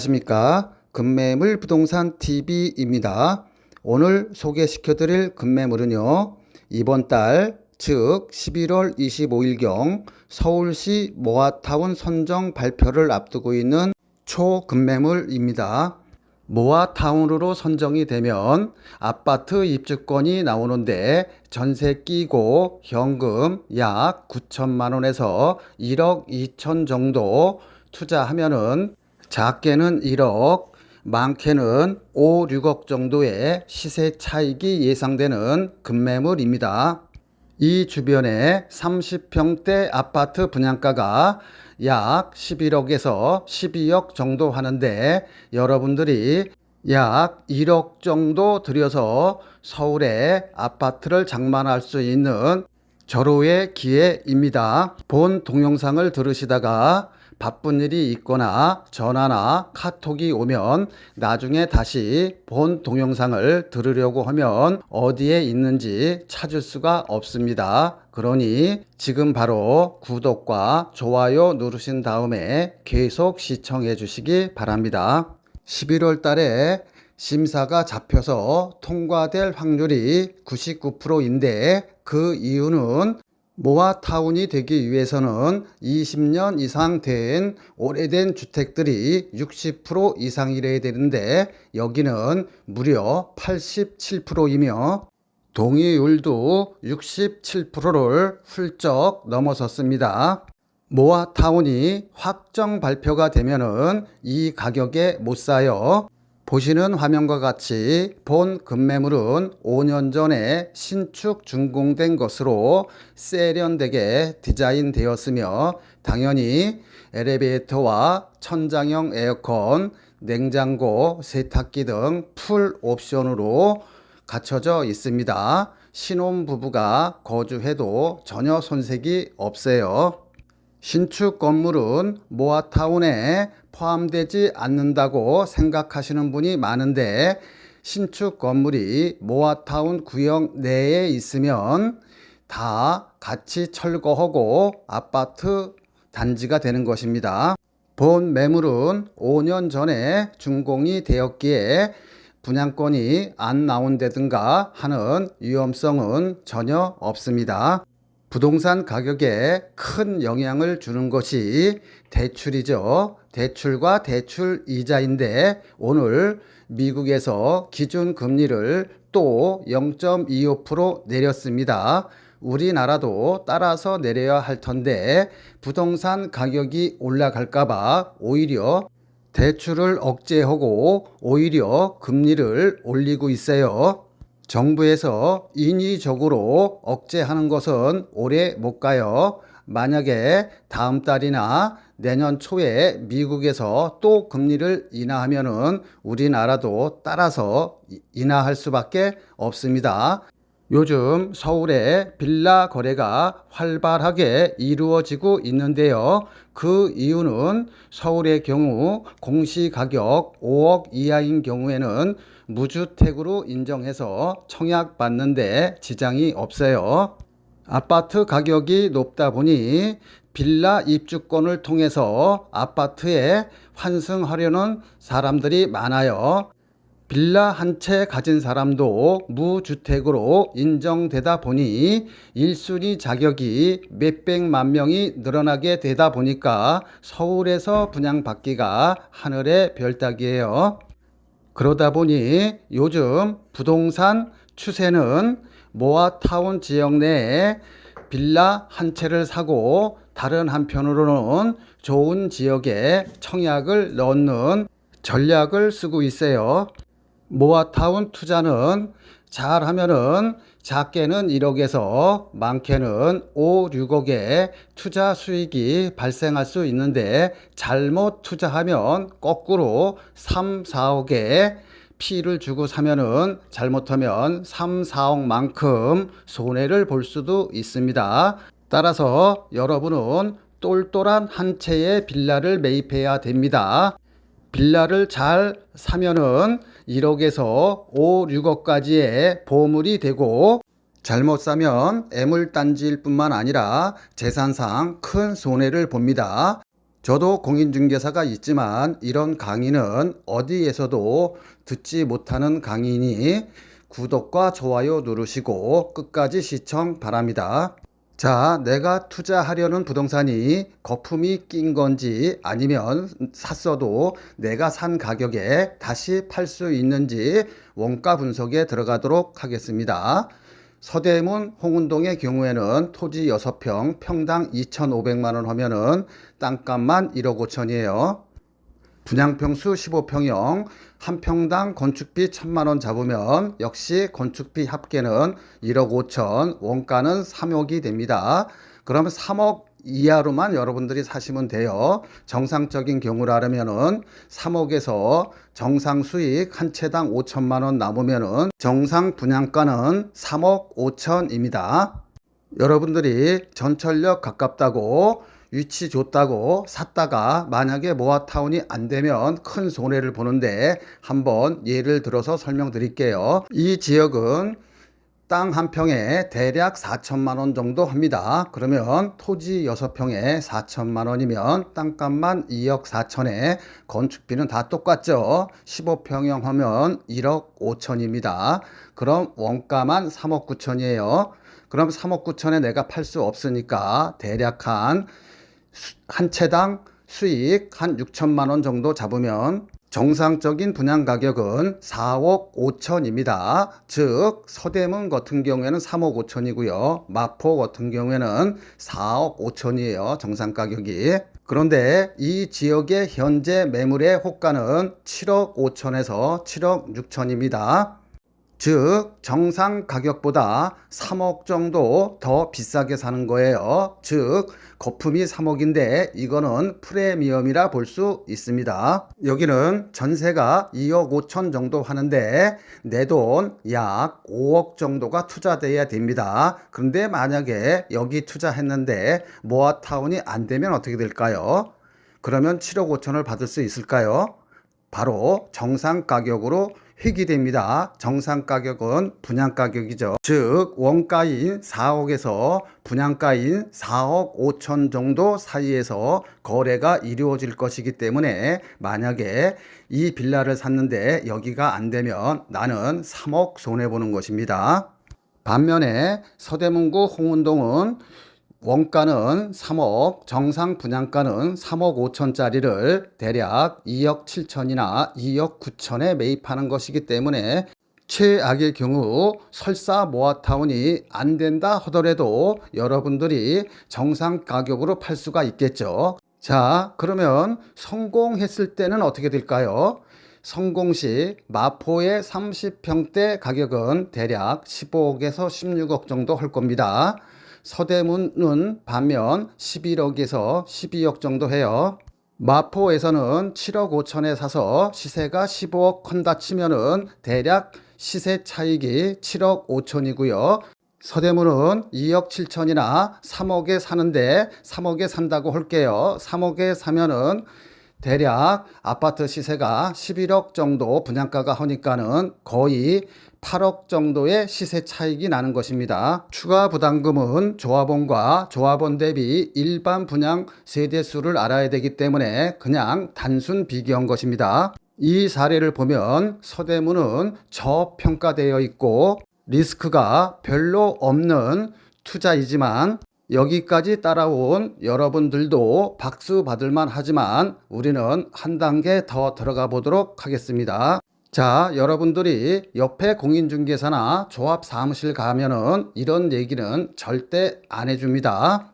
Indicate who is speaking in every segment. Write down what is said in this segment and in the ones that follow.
Speaker 1: 안녕하십니까. 금매물 부동산 TV입니다. 오늘 소개시켜 드릴 금매물은요. 이번 달, 즉 11월 25일경 서울시 모아타운 선정 발표를 앞두고 있는 초금매물입니다. 모아타운으로 선정이 되면 아파트 입주권이 나오는데 전세 끼고 현금 약 9천만 원에서 1억 2천 정도 투자하면은 작게는 1억, 많게는 5, 6억 정도의 시세 차익이 예상되는 금매물입니다. 이 주변에 30평대 아파트 분양가가 약 11억에서 12억 정도 하는데 여러분들이 약 1억 정도 들여서 서울에 아파트를 장만할 수 있는 절호의 기회입니다. 본 동영상을 들으시다가 바쁜 일이 있거나 전화나 카톡이 오면 나중에 다시 본 동영상을 들으려고 하면 어디에 있는지 찾을 수가 없습니다. 그러니 지금 바로 구독과 좋아요 누르신 다음에 계속 시청해 주시기 바랍니다. 11월 달에 심사가 잡혀서 통과될 확률이 99%인데 그 이유는 모아타운이 되기 위해서는 20년 이상 된 오래된 주택들이 60% 이상이래야 되는데 여기는 무려 87%이며 동의율도 67%를 훌쩍 넘어섰습니다. 모아타운이 확정 발표가 되면은 이 가격에 못 사요. 보시는 화면과 같이 본 금매물은 5년 전에 신축 준공된 것으로 세련되게 디자인되었으며 당연히 엘리베이터와 천장형 에어컨, 냉장고, 세탁기 등 풀 옵션으로 갖춰져 있습니다. 신혼부부가 거주해도 전혀 손색이 없어요. 신축 건물은 모아타운에 포함되지 않는다고 생각하시는 분이 많은데 신축 건물이 모아타운 구역 내에 있으면 다 같이 철거하고 아파트 단지가 되는 것입니다. 본 매물은 5년 전에 준공이 되었기에 분양권이 안 나온다든가 하는 위험성은 전혀 없습니다. 부동산 가격에 큰 영향을 주는 것이 대출이죠. 대출과 대출 이자인데 오늘 미국에서 기준 금리를 또 0.25% 내렸습니다. 우리나라도 따라서 내려야 할 텐데 부동산 가격이 올라갈까봐 오히려 대출을 억제하고 오히려 금리를 올리고 있어요. 정부에서 인위적으로 억제하는 것은 오래 못 가요. 만약에 다음 달이나 내년 초에 미국에서 또 금리를 인하하면은 우리나라도 따라서 인하할 수밖에 없습니다. 요즘 서울에 빌라 거래가 활발하게 이루어지고 있는데요. 그 이유는 서울의 경우 공시가격 5억 이하인 경우에는 무주택으로 인정해서 청약받는데 지장이 없어요. 아파트 가격이 높다 보니 빌라 입주권을 통해서 아파트에 환승하려는 사람들이 많아요. 빌라 한 채 가진 사람도 무주택으로 인정되다 보니 1순위 자격이 몇백만 명이 늘어나게 되다 보니까 서울에서 분양받기가 하늘의 별따기예요. 그러다 보니 요즘 부동산 추세는 모아타운 지역 내에 빌라 한 채를 사고 다른 한편으로는 좋은 지역에 청약을 넣는 전략을 쓰고 있어요. 모아타운 투자는 잘하면은 작게는 1억에서 많게는 5, 6억의 투자 수익이 발생할 수 있는데 잘못 투자하면 거꾸로 3, 4억의 피를 주고 사면은 잘못하면 3, 4억만큼 손해를 볼 수도 있습니다. 따라서 여러분은 똘똘한 한 채의 빌라를 매입해야 됩니다. 빌라를 잘 사면은 1억에서 5, 6억까지의 보물이 되고 잘못 사면 애물단지일 뿐만 아니라 재산상 큰 손해를 봅니다. 저도 공인중개사가 있지만 이런 강의는 어디에서도 듣지 못하는 강의니 구독과 좋아요 누르시고 끝까지 시청 바랍니다. 자, 내가 투자하려는 부동산이 거품이 낀 건지 아니면 샀어도 내가 산 가격에 다시 팔 수 있는지 원가 분석에 들어가도록 하겠습니다. 서대문 홍은동의 경우에는 토지 6평 평당 2,500만 원 하면은 땅값만 1억 5천이에요. 분양평수 15평형 한 평당 건축비 1,000만 원 잡으면 역시 건축비 합계는 1억 5천, 원가는 3억이 됩니다. 그러면 3억 이하로만 여러분들이 사시면 돼요. 정상적인 경우라면은 3억에서 정상 수익 한 채당 5천만 원 남으면은 정상 분양가는 3억 5천입니다. 여러분들이 전철역 가깝다고 위치 좋다고 샀다가 만약에 모아타운이 안 되면 큰 손해를 보는데 한번 예를 들어서 설명드릴게요. 이 지역은 땅 한 평에 대략 4천만 원 정도 합니다. 그러면 토지 6평에 4천만 원이면 땅값만 2억 4천에 건축비는 다 똑같죠. 15평형 하면 1억 5천입니다. 그럼 원가만 3억 9천이에요. 그럼 3억 9천에 내가 팔 수 없으니까 대략 한 채당 수익 한 6천만 원 정도 잡으면 정상적인 분양 가격은 4억 5천입니다. 즉 서대문 같은 경우에는 3억 5천이고요. 마포 같은 경우에는 4억 5천이에요. 정상 가격이. 그런데 이 지역의 현재 매물의 호가는 7억 5천에서 7억 6천입니다. 즉 정상 가격보다 3억 정도 더 비싸게 사는 거예요. 즉 거품이 3억인데 이거는 프리미엄이라 볼 수 있습니다. 여기는 전세가 2억 5천 정도 하는데 내 돈 약 5억 정도가 투자돼야 됩니다. 그런데 만약에 여기 투자했는데 모아타운이 안 되면 어떻게 될까요? 그러면 7억 5천을 받을 수 있을까요? 바로 정상 가격으로 회귀됩니다. 정상 가격은 분양 가격이죠. 즉 원가인 4억에서 분양가인 4억 5천 정도 사이에서 거래가 이루어질 것이기 때문에 만약에 이 빌라를 샀는데 여기가 안 되면 나는 3억 손해보는 것입니다. 반면에 서대문구 홍은동은 원가는 3억, 정상 분양가는 3억 5천짜리를 대략 2억 7천이나 2억 9천에 매입하는 것이기 때문에 최악의 경우 설사 모아타운이 안 된다 하더라도 여러분들이 정상 가격으로 팔 수가 있겠죠. 자, 그러면 성공했을 때는 어떻게 될까요? 성공 시 마포의 30평대 가격은 대략 15억에서 16억 정도 할 겁니다. 서대문은 반면 11억에서 12억 정도 해요. 마포에서는 7억 5천에 사서 시세가 15억 한다 치면은 대략 시세 차익이 7억 5천이고요. 서대문은 2억 7천이나 3억에 사는데 3억에 산다고 할게요. 3억에 사면은 대략 아파트 시세가 11억 정도 분양가가 하니까는 거의 8억 정도의 시세 차익이 나는 것입니다. 추가 부담금은 조합원과 조합원 대비 일반 분양 세대수를 알아야 되기 때문에 그냥 단순 비교한 것입니다. 이 사례를 보면 서대문은 저평가되어 있고 리스크가 별로 없는 투자이지만 여기까지 따라온 여러분들도 박수 받을만 하지만 우리는 한 단계 더 들어가 보도록 하겠습니다. 자, 여러분들이 옆에 공인중개사나 조합 사무실 가면은 이런 얘기는 절대 안 해줍니다.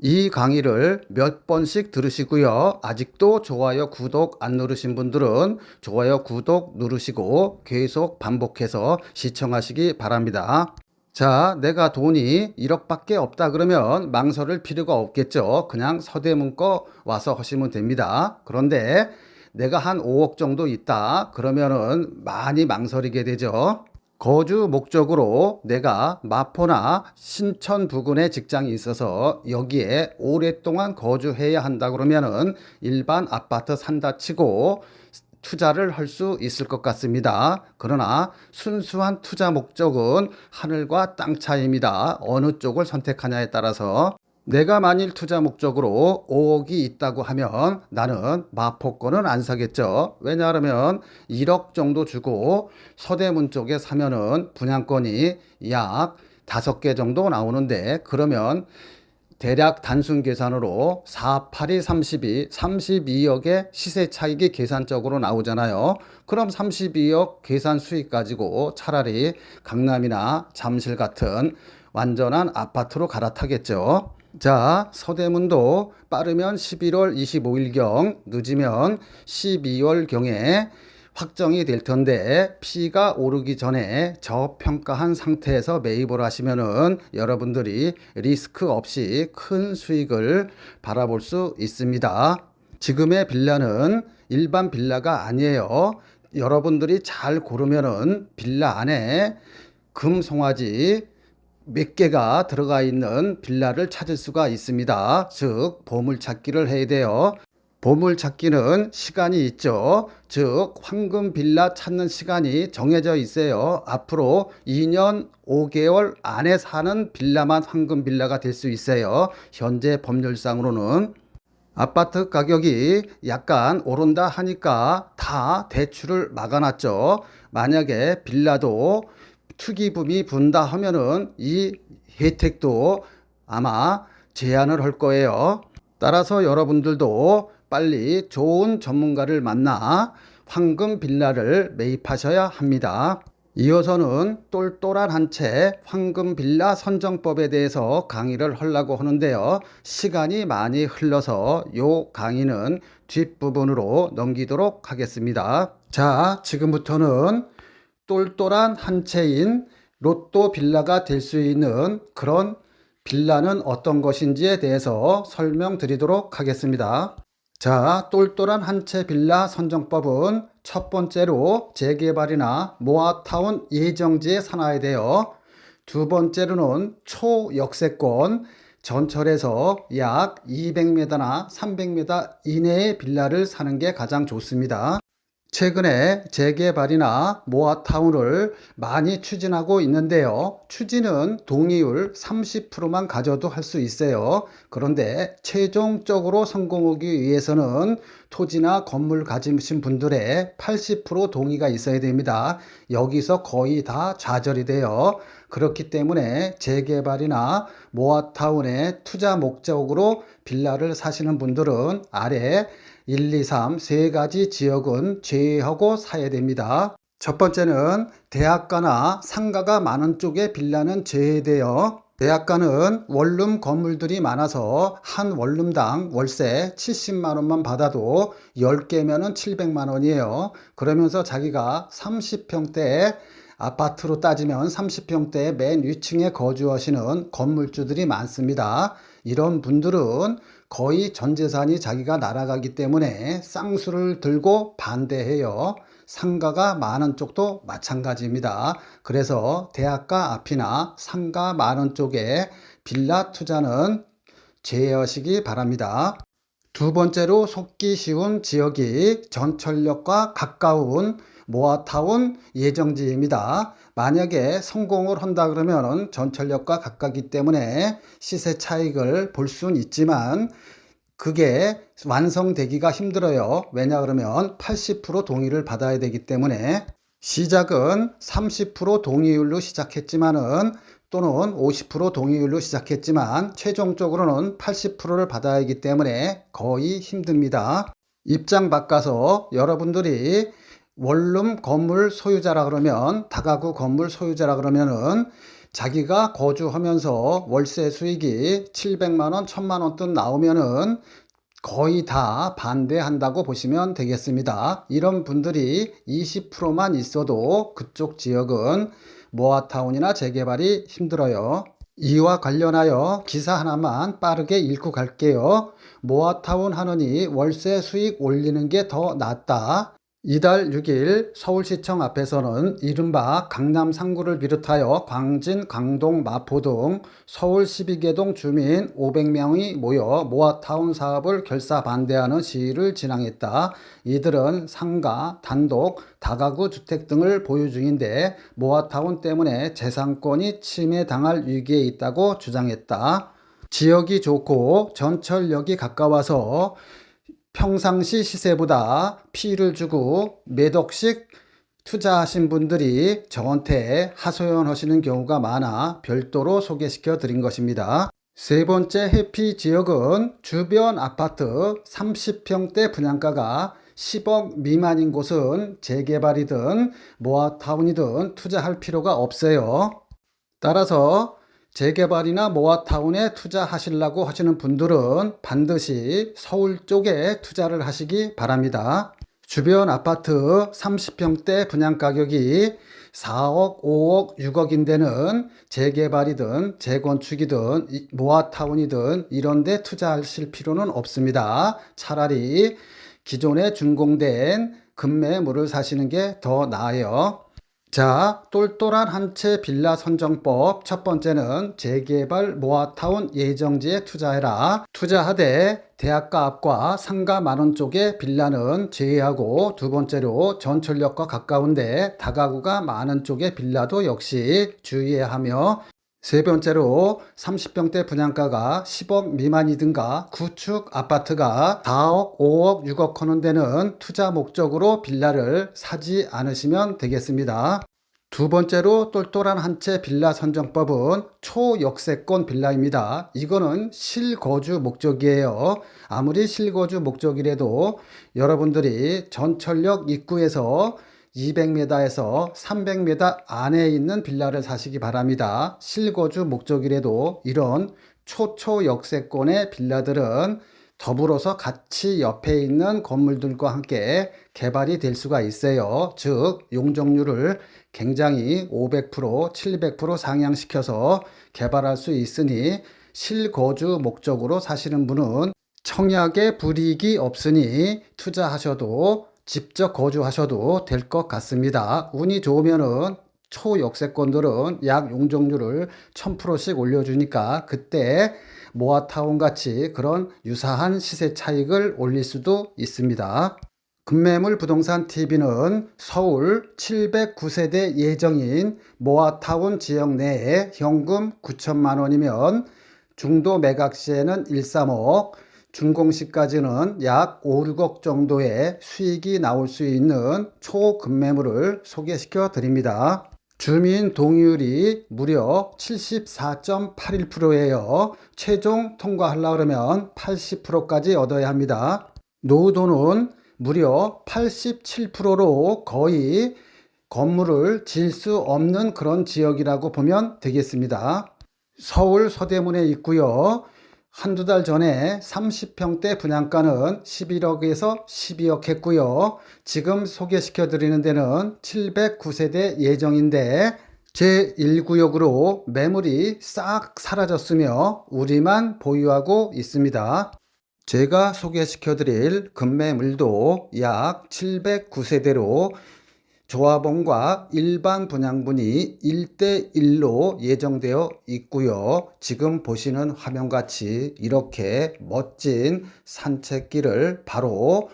Speaker 1: 이 강의를 몇 번씩 들으시고요. 아직도 좋아요, 구독 안 누르신 분들은 좋아요, 구독 누르시고 계속 반복해서 시청하시기 바랍니다. 자, 내가 돈이 1억밖에 없다 그러면 망설일 필요가 없겠죠. 그냥 서대문 거 와서 하시면 됩니다. 그런데 내가 한 5억 정도 있다 그러면은 많이 망설이게 되죠. 거주 목적으로 내가 마포나 신천 부근에 직장이 있어서 여기에 오랫동안 거주해야 한다 그러면은 일반 아파트 산다 치고 투자를 할 수 있을 것 같습니다. 그러나 순수한 투자 목적은 하늘과 땅 차이입니다. 어느 쪽을 선택하냐에 따라서 내가 만일 투자 목적으로 5억이 있다고 하면 나는 마포권은 안 사겠죠. 왜냐하면 1억 정도 주고 서대문 쪽에 사면은 분양권이 약 5개 정도 나오는데, 그러면 대략 단순 계산으로 4, 8이 32, 32억의 시세 차익이 계산적으로 나오잖아요. 그럼 32억 계산 수익 가지고 차라리 강남이나 잠실 같은 완전한 아파트로 갈아타겠죠. 자, 서대문도 빠르면 11월 25일경, 늦으면 12월경에 확정이 될 텐데, 피가 오르기 전에 저평가한 상태에서 매입을 하시면은 여러분들이 리스크 없이 큰 수익을 바라볼 수 있습니다. 지금의 빌라는 일반 빌라가 아니에요. 여러분들이 잘 고르면은 빌라 안에 금송아지 몇 개가 들어가 있는 빌라를 찾을 수가 있습니다. 즉, 보물찾기를 해야 돼요. 보물찾기는 시간이 있죠. 즉, 황금 빌라 찾는 시간이 정해져 있어요. 앞으로 2년 5개월 안에 사는 빌라만 황금 빌라가 될 수 있어요. 현재 법률상으로는. 아파트 가격이 약간 오른다 하니까 다 대출을 막아놨죠. 만약에 빌라도 투기붐이 분다 하면은 이 혜택도 아마 제한을 할 거예요. 따라서 여러분들도 빨리 좋은 전문가를 만나 황금 빌라를 매입하셔야 합니다. 이어서는 똘똘한 한 채 황금 빌라 선정법에 대해서 강의를 하려고 하는데요. 시간이 많이 흘러서 요 강의는 뒷부분으로 넘기도록 하겠습니다. 자, 지금부터는 똘똘한 한 채인 로또 빌라가 될 수 있는 그런 빌라는 어떤 것인지에 대해서 설명드리도록 하겠습니다. 자, 똘똘한 한 채 빌라 선정법은 첫 번째로 재개발이나 모아타운 예정지에 사놔야 돼요. 두 번째로는 초역세권, 전철에서 약 200m나 300m 이내의 빌라를 사는 게 가장 좋습니다. 최근에 재개발이나 모아타운을 많이 추진하고 있는데요. 추진은 동의율 30%만 가져도 할 수 있어요. 그런데 최종적으로 성공하기 위해서는 토지나 건물 가지신 분들의 80% 동의가 있어야 됩니다. 여기서 거의 다 좌절이 돼요. 그렇기 때문에 재개발이나 모아타운의 투자 목적으로 빌라를 사시는 분들은 아래 1, 2, 3 세 가지 지역은 제외하고 사야 됩니다. 첫 번째는 대학가나 상가가 많은 쪽에 빌라는 제외돼요. 대학가는 원룸 건물들이 많아서 한 원룸당 월세 70만 원만 받아도 10개면은 700만 원이에요. 그러면서 자기가 30평대 아파트로 따지면 30평대 맨 위층에 거주하시는 건물주들이 많습니다. 이런 분들은 거의 전 재산이 자기가 날아가기 때문에 쌍수를 들고 반대해요. 상가가 많은 쪽도 마찬가지입니다. 그래서 대학가 앞이나 상가 많은 쪽에 빌라 투자는 제외하시기 바랍니다. 두 번째로 속기 쉬운 지역이 전철역과 가까운 모아타운 예정지입니다. 만약에 성공을 한다 그러면 전철역과 가깝기 때문에 시세 차익을 볼 수는 있지만 그게 완성되기가 힘들어요. 왜냐 그러면 80% 동의를 받아야 되기 때문에. 시작은 30% 동의율로 시작했지만은 또는 50% 동의율로 시작했지만 최종적으로는 80%를 받아야 하기 때문에 거의 힘듭니다. 입장 바꿔서 여러분들이 원룸 건물 소유자라 그러면, 다가구 건물 소유자라 그러면은 자기가 거주하면서 월세 수익이 700만 원, 1000만 원 돈 나오면은 거의 다 반대한다고 보시면 되겠습니다. 이런 분들이 20%만 있어도 그쪽 지역은 모아타운이나 재개발이 힘들어요. 이와 관련하여 기사 하나만 빠르게 읽고 갈게요. 모아타운 하느니 월세 수익 올리는 게 더 낫다. 이달 6일 서울시청 앞에서는 이른바 강남 3구를 비롯하여 광진, 강동, 마포 등 서울 12개 동 주민 500명이 모여 모아타운 사업을 결사 반대하는 시위를 진행했다. 이들은 상가, 단독, 다가구 주택 등을 보유 중인데 모아타운 때문에 재산권이 침해당할 위기에 있다고 주장했다. 지역이 좋고 전철역이 가까워서 평상시 시세보다 피를 주고 몇 억씩 투자하신 분들이 저한테 하소연하시는 경우가 많아 별도로 소개시켜 드린 것입니다. 세 번째 해피 지역은 주변 아파트 30평대 분양가가 10억 미만인 곳은 재개발이든 모아타운이든 투자할 필요가 없어요. 따라서 재개발이나 모아타운에 투자하시려고 하시는 분들은 반드시 서울 쪽에 투자를 하시기 바랍니다. 주변 아파트 30평대 분양 가격이 4억, 5억, 6억인 데는 재개발이든 재건축이든 모아타운이든 이런 데 투자하실 필요는 없습니다. 차라리 기존에 준공된 급매물을 사시는 게 더 나아요. 자, 똘똘한 한 채 빌라 선정법. 첫 번째는 재개발 모아타운 예정지에 투자해라. 투자하되 대학가 앞과 상가 만원 쪽의 빌라는 제외하고, 두 번째로 전철역과 가까운데 다가구가 많은 쪽의 빌라도 역시 주의해야 하며, 세 번째로 30평대 분양가가 10억 미만이든가 구축 아파트가 4억, 5억, 6억 하는 데는 투자 목적으로 빌라를 사지 않으시면 되겠습니다. 두 번째로 똘똘한 한 채 빌라 선정법은 초역세권 빌라입니다. 이거는 실거주 목적이에요. 아무리 실거주 목적이라도 여러분들이 전철역 입구에서 200m에서 300m 안에 있는 빌라를 사시기 바랍니다. 실거주 목적이라도 이런 초역세권의 빌라들은 더불어서 같이 옆에 있는 건물들과 함께 개발이 될 수가 있어요. 즉 용적률을 굉장히 500%, 700% 상향시켜서 개발할 수 있으니 실거주 목적으로 사시는 분은 청약에 불이익이 없으니 투자하셔도 직접 거주하셔도 될 것 같습니다. 운이 좋으면은 초역세권들은 약 용적률을 1000%씩 올려주니까 그때 모아타운 같이 그런 유사한 시세 차익을 올릴 수도 있습니다. 급매물 부동산 TV는 서울 709세대 예정인 모아타운 지역 내에 현금 9천만 원이면 중도 매각 시에는 1~3억, 준공 시까지는 약 5~6억 정도의 수익이 나올 수 있는 초급매물을 소개시켜 드립니다. 주민 동의율이 무려 74.81%예요. 최종 통과하려고 하면 80%까지 얻어야 합니다. 노후도는 무려 87%로 거의 건물을 지을 수 없는 그런 지역이라고 보면 되겠습니다. 서울 서대문에 있고요. 한두 달 전에 30평대 분양가는 11억에서 12억 했고요. 지금 소개시켜 드리는 데는 709세대 예정인데 제1구역으로 매물이 싹 사라졌으며 우리만 보유하고 있습니다. 제가 소개시켜 드릴 급매물도 약 709세대로 조합원과 일반 분양분이 1대1로 예정되어 있고요. 지금 보시는 화면같이 이렇게 멋진 산책길을 바로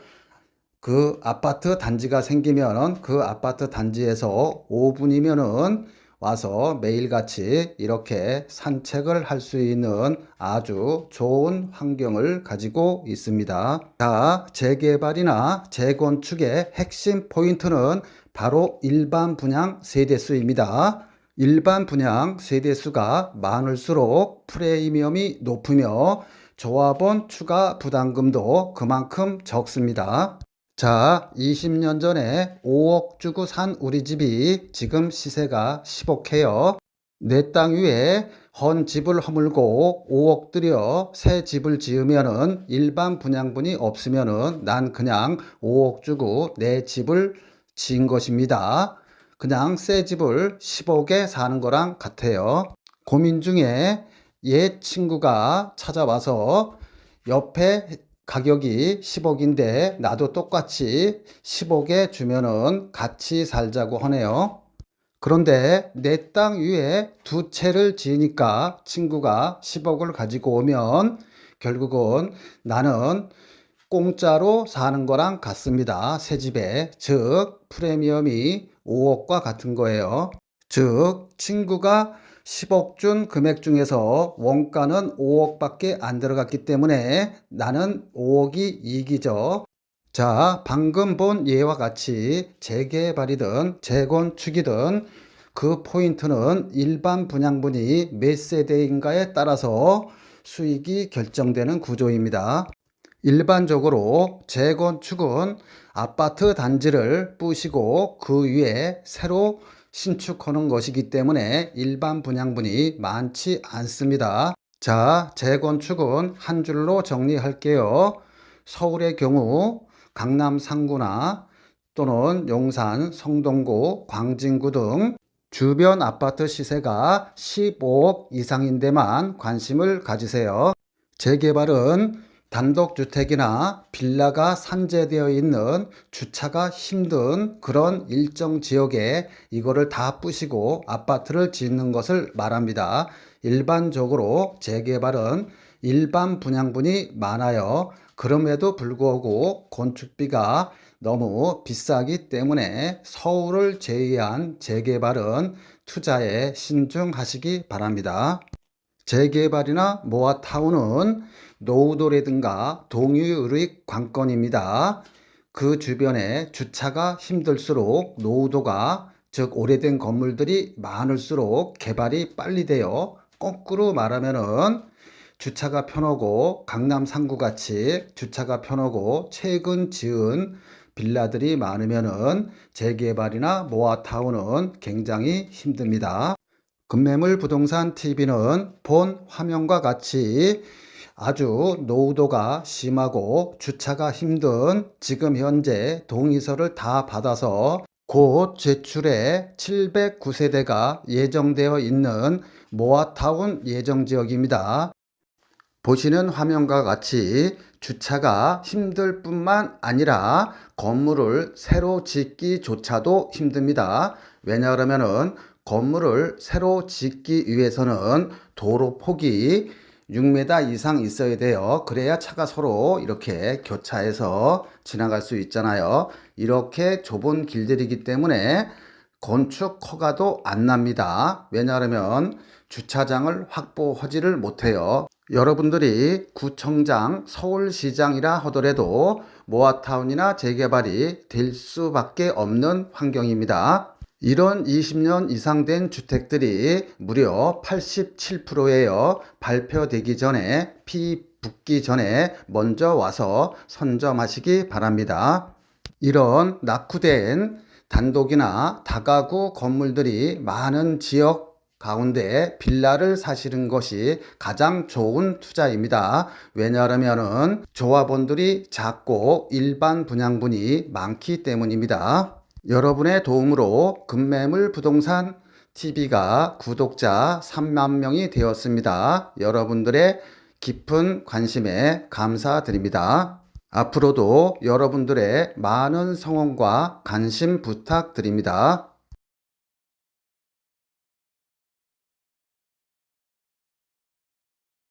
Speaker 1: 그 아파트 단지가 생기면 그 아파트 단지에서 5분이면은 와서 매일같이 이렇게 산책을 할 수 있는 아주 좋은 환경을 가지고 있습니다. 자, 재개발이나 재건축의 핵심 포인트는 바로 일반 분양 세대수입니다. 일반 분양 세대수가 많을수록 프리미엄이 높으며 조합원 추가 부담금도 그만큼 적습니다. 자, 20년 전에 5억 주고 산 우리 집이 지금 시세가 10억 해요. 내 땅 위에 헌 집을 허물고 5억 들여 새 집을 지으면은 일반 분양분이 없으면은 난 그냥 5억 주고 내 집을 지은 것입니다. 그냥 새 집을 10억에 사는 거랑 같아요. 고민 중에 옛 친구가 찾아와서 옆에 가격이 10억인데 나도 똑같이 10억에 주면은 같이 살자고 하네요. 그런데 내 땅 위에 두 채를 지으니까 친구가 10억을 가지고 오면 결국은 나는 공짜로 사는 거랑 같습니다. 새 집에. 즉 프리미엄이 5억과 같은 거예요. 즉 친구가 10억 준 금액 중에서 원가는 5억밖에 안 들어갔기 때문에 나는 5억이 이익이죠. 자, 방금 본 예와 같이 재개발이든 재건축이든 그 포인트는 일반 분양분이 몇 세대인가에 따라서 수익이 결정되는 구조입니다. 일반적으로 재건축은 아파트 단지를 부시고 그 위에 새로 신축하는 것이기 때문에 일반 분양분이 많지 않습니다. 자, 재건축은 한 줄로 정리할게요. 서울의 경우 강남 상구나 또는 용산, 성동구, 광진구 등 주변 아파트 시세가 15억 이상인 데만 관심을 가지세요. 재개발은 단독주택이나 빌라가 산재되어 있는 주차가 힘든 그런 일정 지역에 이거를 다 부시고 아파트를 짓는 것을 말합니다. 일반적으로 재개발은 일반 분양분이 많아요. 그럼에도 불구하고 건축비가 너무 비싸기 때문에 서울을 제외한 재개발은 투자에 신중하시기 바랍니다. 재개발이나 모아타운은 노후도라든가 동유의 관건입니다. 그 주변에 주차가 힘들수록 노후도가 즉 오래된 건물들이 많을수록 개발이 빨리 돼요. 거꾸로 말하면은 주차가 편하고 강남 상구 같이 주차가 편하고 최근 지은 빌라들이 많으면은 재개발이나 모아타운은 굉장히 힘듭니다. 급매물 부동산 TV는 본 화면과 같이 아주 노후도가 심하고 주차가 힘든 지금 현재 동의서를 다 받아서 곧 제출에 709세대가 예정되어 있는 모아타운 예정지역입니다. 보시는 화면과 같이 주차가 힘들 뿐만 아니라 건물을 새로 짓기조차도 힘듭니다. 왜냐하면은 건물을 새로 짓기 위해서는 도로 폭이 6m 이상 있어야 돼요. 그래야 차가 서로 이렇게 교차해서 지나갈 수 있잖아요. 이렇게 좁은 길들이기 때문에 건축 허가도 안 납니다. 왜냐하면 주차장을 확보하지를 못해요. 여러분들이 구청장, 서울시장이라 하더라도 모아타운이나 재개발이 될 수밖에 없는 환경입니다. 이런 20년 이상 된 주택들이 무려 87%예요. 발표되기 전에 피 붙기 전에 먼저 와서 선점하시기 바랍니다. 이런 낙후된 단독이나 다가구 건물들이 많은 지역 가운데 빌라를 사시는 것이 가장 좋은 투자입니다. 왜냐하면 조합원들이 작고 일반 분양분이 많기 때문입니다. 여러분의 도움으로 급매물 부동산 TV가 구독자 3만 명이 되었습니다. 여러분들의 깊은 관심에 감사드립니다. 앞으로도 여러분들의 많은 성원과 관심 부탁드립니다.